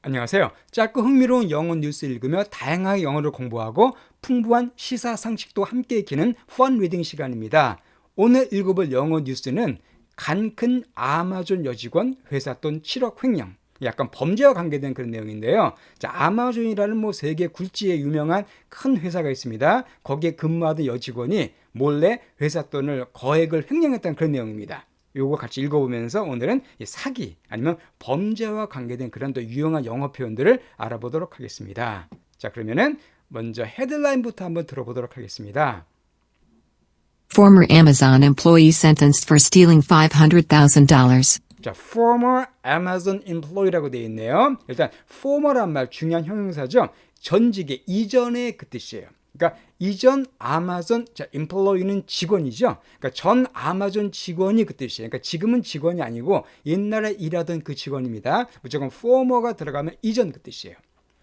안녕하세요. 짧고 흥미로운 영어 뉴스 읽으며 다양하게 영어를 공부하고 풍부한 시사 상식도 함께 익히는 펀 리딩 시간입니다. 오늘 읽어볼 영어 뉴스는 간 큰 아마존 여직원 회사 돈 7억 횡령. 약간 범죄와 관계된 그런 내용인데요. 자, 아마존이라는 세계 굴지의 유명한 큰 회사가 있습니다. 거기에 근무하던 여직원이 몰래 회사 돈을 거액을 횡령했다는 그런 내용입니다. 요거 같이 읽어보면서 오늘은 사기 아니면 범죄와 관계된 그런 또 유용한 영어 표현들을 알아보도록 하겠습니다. 자, 그러면은 먼저 헤드라인부터 한번 들어보도록 하겠습니다. Former Amazon employee sentenced for stealing $500,000. 자, former Amazon employee라고 되어 있네요. 일단 former란 말 중요한 형용사죠. 전직의 이전의 그 뜻이에요. 그러니까 이전 아마존 employee는 직원이죠. 그러니까 전 아마존 직원이 그 뜻이에요. 그러니까 지금은 직원이 아니고 옛날에 일하던 그 직원입니다. 무조건 former가 들어가면 이전 그 뜻이에요.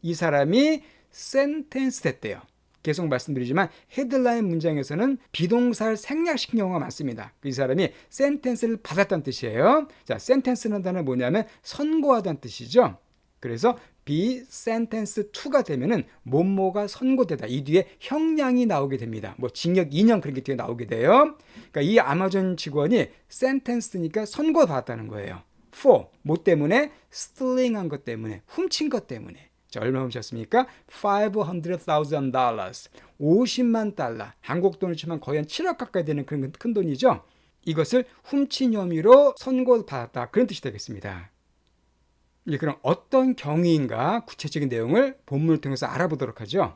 이 사람이 sentence 됐대요. 계속 말씀드리지만 헤드라인 문장에서는 비동사를 생략시킨 경우가 많습니다. 이 사람이 sentence를 받았다는 뜻이에요. 자, sentence는 단어는 뭐냐면 선고하다는 뜻이죠. 그래서 be sentenced to가 되면은 뭐뭐가 선고되다. 이 뒤에 형량이 나오게 됩니다. 징역 2년 그런 게 뒤에 나오게 돼요. 그러니까 이 아마존 직원이 sentenced니까 선고받았다는 거예요. for 뭐 때문에? stealing 한 것 때문에, 훔친 것 때문에. 자, 얼마 훔쳤습니까? $500,000. 50만 달러. 한국 돈을 치면 거의 한 7억 가까이 되는 그런 큰 돈이죠. 이것을 훔친 혐의로 선고받았다. 그런 뜻이 되겠습니다. 그럼 어떤 경위인가 구체적인 내용을 본문을 통해서 알아보도록 하죠.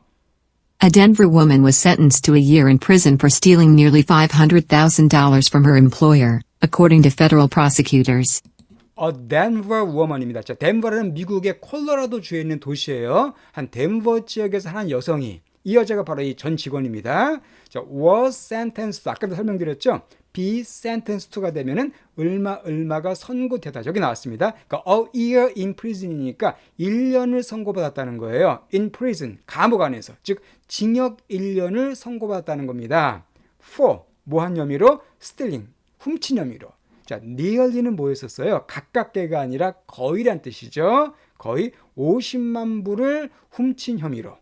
A Denver woman was sentenced to a year in prison for stealing nearly $500,000 from her employer, according to federal prosecutors. Denver woman입니다. 자, 덴버는 미국의 콜로라도 주에 있는 도시예요. 한 덴버 지역에서 한 여성이, 이 여자가 바로 이 전 직원입니다. 자, was sentenced, 아까도 설명드렸죠. be sentenced to가 되면은 얼마가 선고되다. 여기 나왔습니다. 그러니까 a year in prison이니까 1년을 선고받았다는 거예요. in prison, 감옥 안에서. 즉 징역 1년을 선고받았다는 겁니다. for, 뭐한 혐의로? stealing, 훔친 혐의로. 자, nearly는 뭐였었어요? 가깝게가 아니라 거의란 뜻이죠. 거의 50만 불을 훔친 혐의로.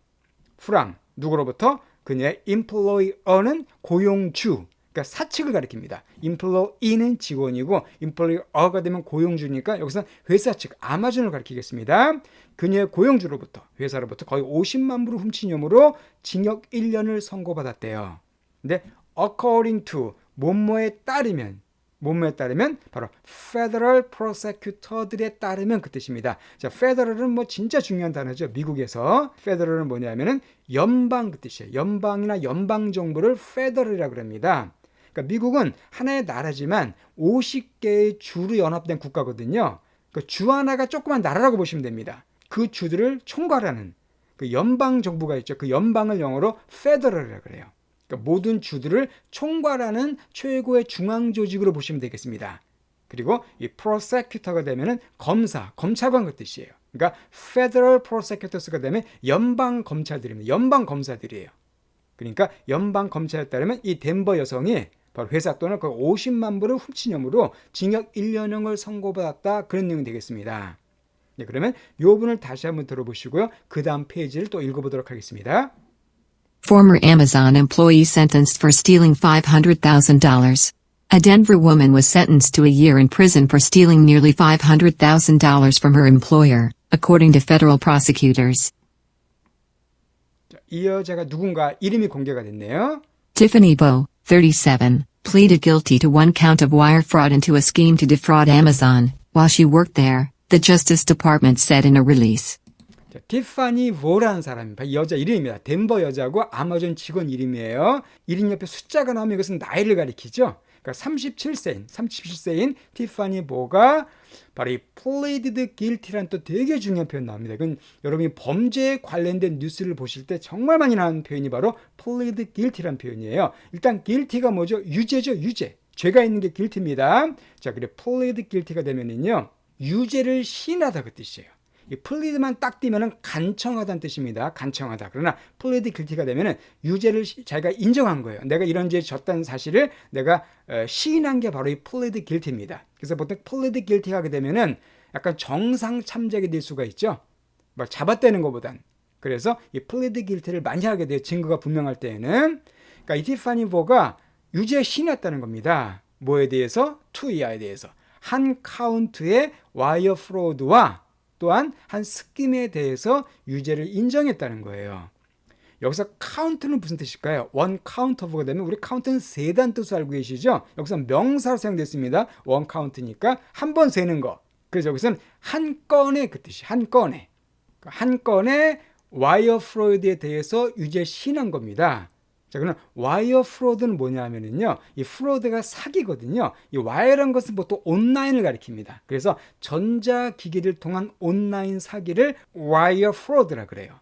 from, 누구로부터? 그녀의 employer는 고용주, 그러니까 사측을 가리킵니다. employee는 직원이고 employer가 되면 고용주니까 여기서 회사 측 아마존을 가리키겠습니다. 그녀의 고용주로부터, 회사로부터 거의 50만 불을 훔친 혐의로 징역 1년을 선고받았대요. 근데 according to, 뭐뭐에 따르면 바로 federal prosecutor들에 따르면 그 뜻입니다. 자, federal은 진짜 중요한 단어죠. 미국에서 federal은 뭐냐면은 연방 그 뜻이에요. 연방이나 연방 정부를 federal이라고 합니다. 그러니까 미국은 하나의 나라지만 50개의 주로 연합된 국가거든요. 그 주 하나가 조그만 나라라고 보시면 됩니다. 그 주들을 총괄하는 그 연방 정부가 있죠. 그 연방을 영어로 federal이라고 그래요. 그러니까 모든 주들을 총괄하는 최고의 중앙 조직으로 보시면 되겠습니다. 그리고 이 prosecutor가 되면은 검찰관 그 뜻이에요. 그러니까 federal prosecutors가 되면 연방 검찰들입니다. 연방 검사들이에요. 그러니까 연방 검찰에 따르면 이 덴버 여성이 바로 회사 돈을 거의 50만 불을 훔친 혐의로 징역 1년형을 선고받았다. 그런 내용이 되겠습니다. 네, 그러면 이 부분을 다시 한번 들어보시고요. 그 다음 페이지를 또 읽어보도록 하겠습니다. Former Amazon employee sentenced for stealing $500,000. A Denver woman was sentenced to a year in prison for stealing nearly $500,000 from her employer, according to federal prosecutors. 이 여자가 누군가 이름이 공개가 됐네요. Tiffany Bowe, 37, pleaded guilty to one count of wire fraud into a scheme to defraud Amazon while she worked there, the Justice Department said in a release. 자, 티파니 보라는 사람입니다. 이 여자 이름입니다. 덴버 여자고 아마존 직원 이름이에요. 이름 옆에 숫자가 나오면 이것은 나이를 가리키죠. 그러니까 37세인 티파니 보가 바로 이 pleaded guilty라는 또 되게 중요한 표현 나옵니다. 이건 여러분이 범죄에 관련된 뉴스를 보실 때 정말 많이 나오는 표현이 바로 pleaded guilty라는 표현이에요. 일단 guilty가 뭐죠? 유죄죠, 유죄. 죄가 있는 게 guilty입니다. 자, 그리고 pleaded guilty가 되면은요, 유죄를 시인하다 그 뜻이에요. 이 plead만 딱 띄면은 간청하다는 뜻입니다. 간청하다. 그러나 plead guilty가 되면은 유죄를 자기가 인정한 거예요. 내가 이런 죄에 졌다는 사실을 내가 시인한 게 바로 이 plead guilty입니다. 그래서 보통 plead guilty 하게 되면은 약간 정상 참작이 될 수가 있죠. 막 잡아떼는 것보단. 그래서 이 plead guilty를 많이 하게 돼요. 증거가 분명할 때에는. 그러니까 이 티파니 보가 유죄 신이었다는 겁니다. 뭐에 대해서? 투이아에 대해서. 한 카운트의 와이어 프로드와 또한 한 스킴에 대해서 유죄를 인정했다는 거예요. 여기서 카운트는 무슨 뜻일까요? 원 카운트 오브가 되면 우리 카운트는 세다는 뜻을 알고 계시죠? 여기서 명사로 사용됐습니다. 원 카운트니까 한 번 세는 거. 그래서 여기서는 한 건의 그 뜻이 한 건의 와이어 프로드에 대해서 유죄 신한 겁니다. 자, 그럼 와이어 프로드는 뭐냐면은요, 이 프로드가 사기거든요. 이 와이어라는 것은 보통 온라인을 가리킵니다. 그래서 전자기기를 통한 온라인 사기를 와이어 프로드라 그래요.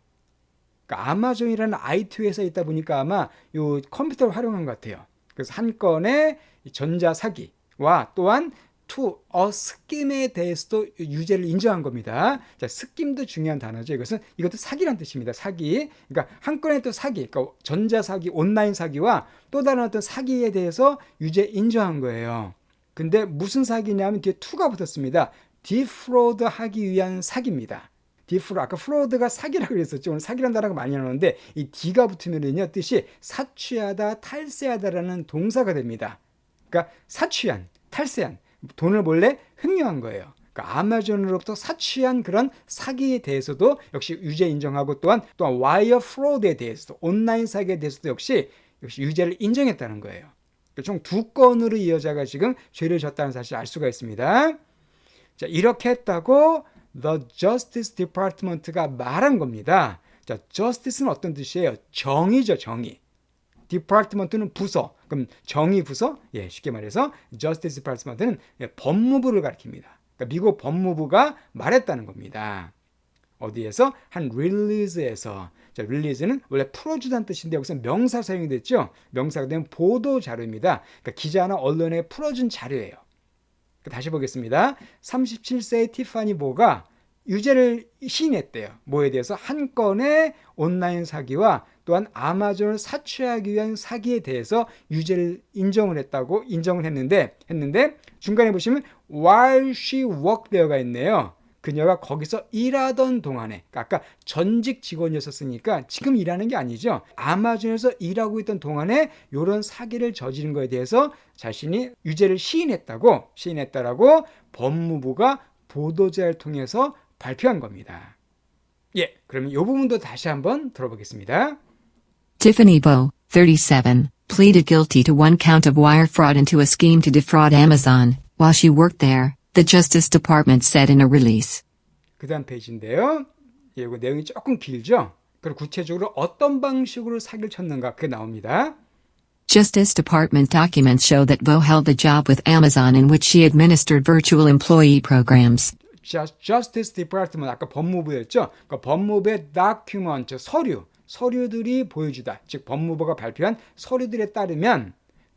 그러니까 아마존이라는 IT 회사에 있다 보니까 아마 이 컴퓨터를 활용한 것 같아요. 그래서 한 건의 전자 사기와 또한 to a scheme에 대해서도 유죄를 인정한 겁니다. 자, 스킴도 중요한 단어죠. 이것도 사기란 뜻입니다. 사기. 그러니까 한 건의 또 사기, 그러니까 전자 사기, 온라인 사기와 또 다른 어떤 사기에 대해서 유죄 인정한 거예요. 근데 무슨 사기냐면 뒤에 to가 붙었습니다. defraud 하기 위한 사기입니다. 디프로 아까 프로드가 사기라고 그랬었죠. 오늘 사기란 단어가 많이 나오는데 이 D가 붙으면은요 뜻이 사취하다, 탈세하다라는 동사가 됩니다. 그러니까 사취한, 탈세한, 돈을 몰래 횡령한 거예요. 그러니까 아마존으로부터 사취한 그런 사기에 대해서도 역시 유죄 인정하고 또한 와이어 프로드에 대해서도 온라인 사기에 대해서도 역시 유죄를 인정했다는 거예요. 총 두 건으로 이어져가 지금 죄를 졌다는 사실을 알 수가 있습니다. 자, 이렇게 했다고 The Justice Department가 말한 겁니다. 자, Justice는 어떤 뜻이에요? 정의죠, 정의. Department는 부서. 그럼 정의 부서? 예, 쉽게 말해서 Justice Department는 법무부를 가리킵니다. 그러니까 미국 법무부가 말했다는 겁니다. 어디에서? 한 릴리즈에서. 자, 릴리즈는 원래 풀어주다는 뜻인데 여기서 명사 사용이 됐죠? 명사가 되면 보도 자료입니다. 그러니까 기자나 언론에 풀어준 자료예요. 다시 보겠습니다. 37세의 티파니 보가 유죄를 시인했대요. 뭐에 대해서? 한 건의 온라인 사기와 또한 아마존을 사취하기 위한 사기에 대해서 유죄를 인정을 했는데 중간에 보시면 while she worked there가 있네요. 그녀가 거기서 일하던 동안에, 아까 전직 직원이었으니까 지금 일하는 게 아니죠. 아마존에서 일하고 있던 동안에 이런 사기를 저지른 거에 대해서 자신이 유죄를 시인했다라고 법무부가 보도자를 통해서 발표한 겁니다. 예, 그러면 이 부분도 다시 한번 들어보겠습니다. Tiffany Bowe, 37, pleaded guilty to one count of wire fraud and to a scheme to defraud Amazon while she worked there, the Justice Department said in a release. 그 다음 페이지인데요. 예, 이거 내용이 조금 길죠? 그리고 구체적으로 어떤 방식으로 사기를 쳤는가 그게 나옵니다. Justice Department documents show that Bowe held a job with Amazon in which she administered virtual employee programs. Justice Department, 아까 법무부였죠? 그러니까 법무부의 document, 서류들이 보여주다. 즉 법무부가 발표한 서류들에 따르면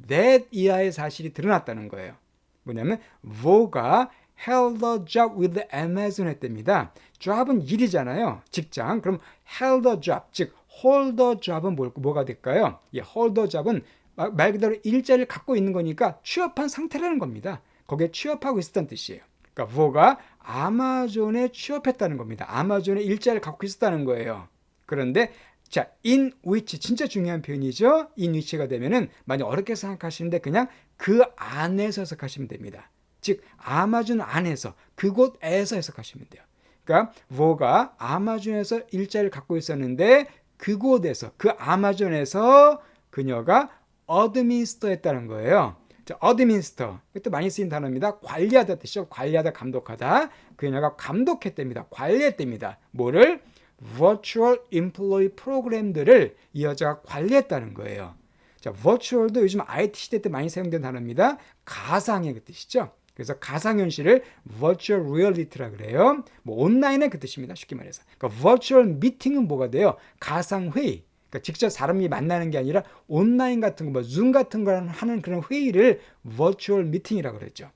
that 이하의 사실이 드러났다는 거예요. 뭐냐면 Bowe가 held a job with Amazon 했답니다. job은 일이잖아요. 직장. 그럼 held a job, 즉 hold a job은 뭐가 될까요? 이 hold a job은 말 그대로 일자리를 갖고 있는 거니까 취업한 상태라는 겁니다. 거기에 취업하고 있었다는 뜻이에요. 그러니까 Bowe가 아마존에 취업했다는 겁니다. 아마존에 일자리를 갖고 있었다는 거예요. 그런데 자, in which 진짜 중요한 표현이죠. in which가 되면은 많이 어렵게 생각하시는데 그냥 그 안에서 해석하시면 됩니다. 즉 아마존 안에서 그곳에서 해석하시면 돼요. 그러니까 Bowe가 아마존에서 일자리를 갖고 있었는데 그곳에서 그 아마존에서 그녀가 administer 했다는 거예요. 자, administer 이것도 많이 쓰인 단어입니다. 관리하다 뜻이죠. 관리하다, 감독하다. 그녀가 감독했답니다. 관리했답니다. 뭐를? virtual employee 프로그램들을 이 여자가 관리했다는 거예요. 자, virtual도 요즘 IT 시대 때 많이 사용된 단어입니다. 가상의 그 뜻이죠. 그래서 가상현실을 virtual reality라 그래요. 뭐 온라인의 그 뜻입니다. 쉽게 말해서. 그러니까 virtual meeting은 뭐가 돼요? 가상회의. 그러니까 직접 사람이 만나는 게 아니라 온라인 같은 거, 뭐 줌 같은 거 하는 그런 회의를 virtual meeting이라고 그랬죠.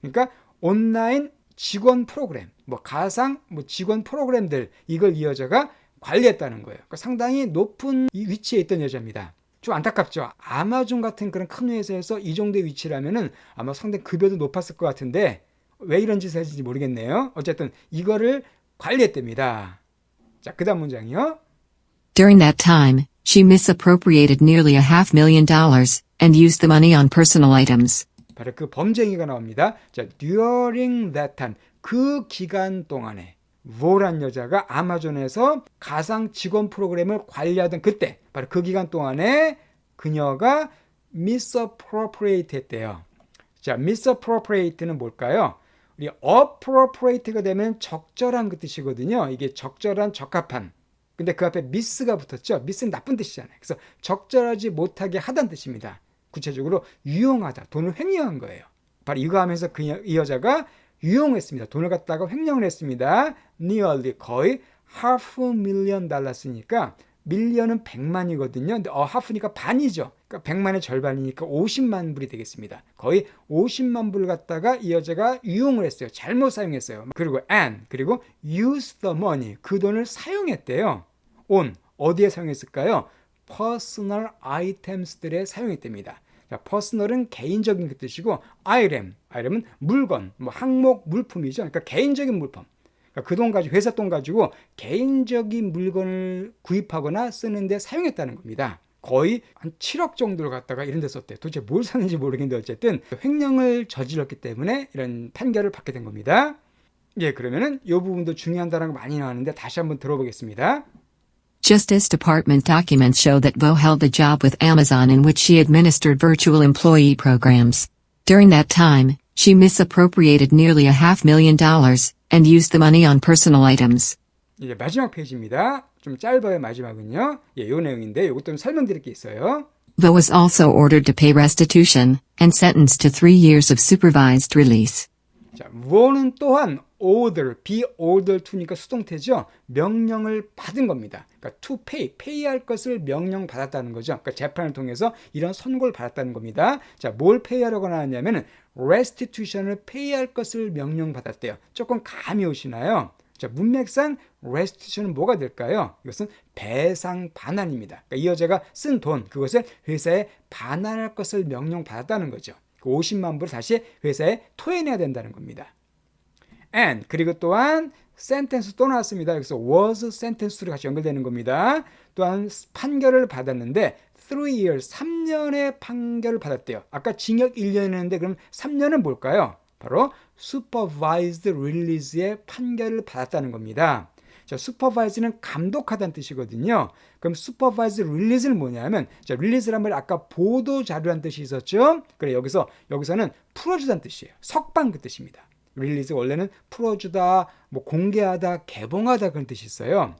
그러니까 온라인 직원 프로그램, 뭐 가상 직원 프로그램들 이걸 이 여자가 관리했다는 거예요. 그러니까 상당히 높은 위치에 있던 여자입니다. 좀 안타깝죠. 아마존 같은 그런 큰 회사에서 이 정도의 위치라면은 아마 상당히 급여도 높았을 것 같은데 왜 이런 짓을 했는지 모르겠네요. 어쨌든 이거를 관리했답니다. 자, 그 다음 문장이요. During that time, she misappropriated nearly $500,000 and used the money on personal items. 바로 그 범죄행위가 나옵니다. 자, during that time, 그 기간 동안에 뭐란 여자가 아마존에서 가상 직원 프로그램을 관리하던 그때, 바로 그 기간 동안에 그녀가 misappropriate 했대요. 자, misappropriate는 뭘까요? 우리 appropriate가 되면 적절한 그 뜻이거든요. 이게 적절한, 적합한. 근데 그 앞에 miss가 붙었죠. miss는 나쁜 뜻이잖아요. 그래서 적절하지 못하게 하다는 뜻입니다. 구체적으로 유용하다, 돈을 횡령한 거예요. 바로 이거 하면서 이 여자가 유용했습니다. 돈을 갖다가 횡령을 했습니다. nearly, 거의 $500,000쓰니까 밀리언은 100만이거든요. 근데 half니까 반이죠. 그러니까 100만의 절반이니까 50만 불이 되겠습니다. 거의 50만 불을 갖다가 이 여자가 유용을 했어요. 잘못 사용했어요. 그리고 그리고 use the money, 그 돈을 사용했대요. on, 어디에 사용했을까요? personal items들에 사용했답니다. 자, personal은 개인적인 그 뜻이고 item은 물건, 항목, 물품이죠. 그러니까 개인적인 물품. 그러니까 그 돈 가지고, 회사 돈 가지고 개인적인 물건을 구입하거나 쓰는데 사용했다는 겁니다. 거의 한 7억 정도를 갖다가 이런 데 썼대요. 도대체 뭘 샀는지 모르겠는데 어쨌든 횡령을 저질렀기 때문에 이런 판결을 받게 된 겁니다. 예, 그러면은 이 부분도 중요하다는 거 많이 나왔는데 다시 한번 들어보겠습니다. Justice Department documents show that Vo held a job with Amazon in which she administered virtual employee programs. During that time, she misappropriated nearly $500,000 and used the money on personal items. 이제 마지막 페이지입니다. 좀 짧아요, 마지막은요. 예, 요 내용인데 이것도 좀 설명드릴 게 있어요. Vo was also ordered to pay restitution and sentenced to 3 years of supervised release. 자, Vo는 또한 order, be ordered to니까 수동태죠. 명령을 받은 겁니다. 그러니까 to pay 할 것을 명령 받았다는 거죠. 그러니까 재판을 통해서 이런 선고를 받았다는 겁니다. 자, 뭘 pay하려고 나왔냐면은 restitution을 pay할 것을 명령 받았대요. 조금 감이 오시나요? 자, 문맥상 restitution은 뭐가 될까요? 이것은 배상 반환입니다. 그러니까 이 여자가 쓴 돈, 그것을 회사에 반환할 것을 명령 받았다는 거죠. 그 50만 불을 다시 회사에 토해내야 된다는 겁니다. and, 그리고 또한 sentence 또 나왔습니다. 여기서 was sentence로 같이 연결되는 겁니다. 또한 판결을 받았는데 3 years, 3년의 판결을 받았대요. 아까 징역 1년 했는데 그럼 3년은 뭘까요? 바로 supervised release의 판결을 받았다는 겁니다. 자, supervise는 감독하다는 뜻이거든요. 그럼 supervised release는 뭐냐면, 자, release란 말 아까 보도 자료란 뜻이 있었죠. 그래, 여기서는 풀어주다는 뜻이에요. 석방 그 뜻입니다. release 원래는 풀어주다, 뭐 공개하다, 개봉하다 그런 뜻이 있어요.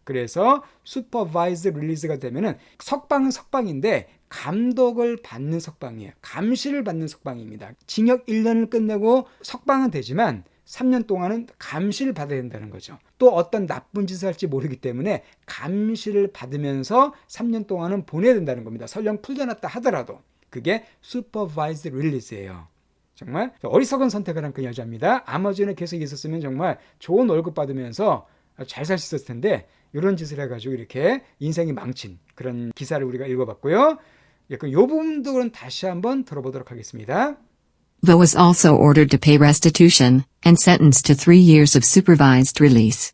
그래서 supervised release가 되면은 석방은 석방인데 감독을 받는 석방이에요. 감시를 받는 석방입니다. 징역 1년을 끝내고 석방은 되지만 3년 동안은 감시를 받아야 된다는 거죠. 또 어떤 나쁜 짓을 할지 모르기 때문에 감시를 받으면서 3년 동안은 보내야 된다는 겁니다. 설령 풀려났다 하더라도. 그게 supervised release예요. 정말 어리석은 선택을 한 그 여자입니다. 아마존에 계속 있었으면 정말 좋은 월급 받으면서 잘 살 수 있었을 텐데 이런 짓을 해가지고 이렇게 인생이 망친 그런 기사를 우리가 읽어봤고요. 이 부분도 그럼 다시 한번 들어보도록 하겠습니다. Vo was also ordered to pay restitution and sentenced to 3 years of supervised release.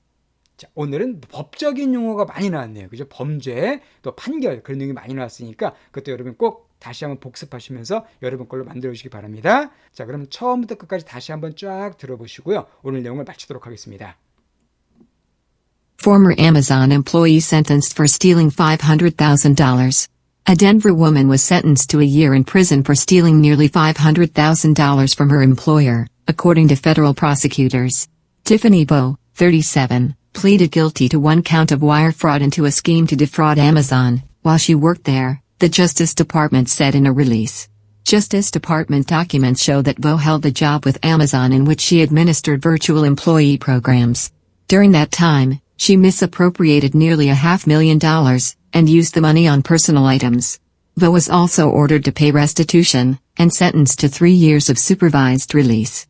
자, 오늘은 법적인 용어가 많이 나왔네요. 그죠? 범죄, 또 판결 그런 내용이 많이 나왔으니까 그것도 여러분 꼭 다시 한번 복습하시면서 여러분 걸로 만들어 주시기 바랍니다. 자, 그럼 처음부터 끝까지 다시 한번 쫙 들어보시고요. 오늘 내용을 마치도록 하겠습니다. Former Amazon employee sentenced for stealing $500,000. A Denver woman was sentenced to a year in prison for stealing nearly $500,000 from her employer, according to federal prosecutors. Tiffany Vo, 37, pleaded guilty to 1 count of wire fraud and to a scheme to defraud Amazon, while she worked there, the Justice Department said in a release. Justice Department documents show that Vo held a job with Amazon in which she administered virtual employee programs. During that time, she misappropriated nearly $500,000 and used the money on personal items. Vo was also ordered to pay restitution and sentenced to 3 years of supervised release.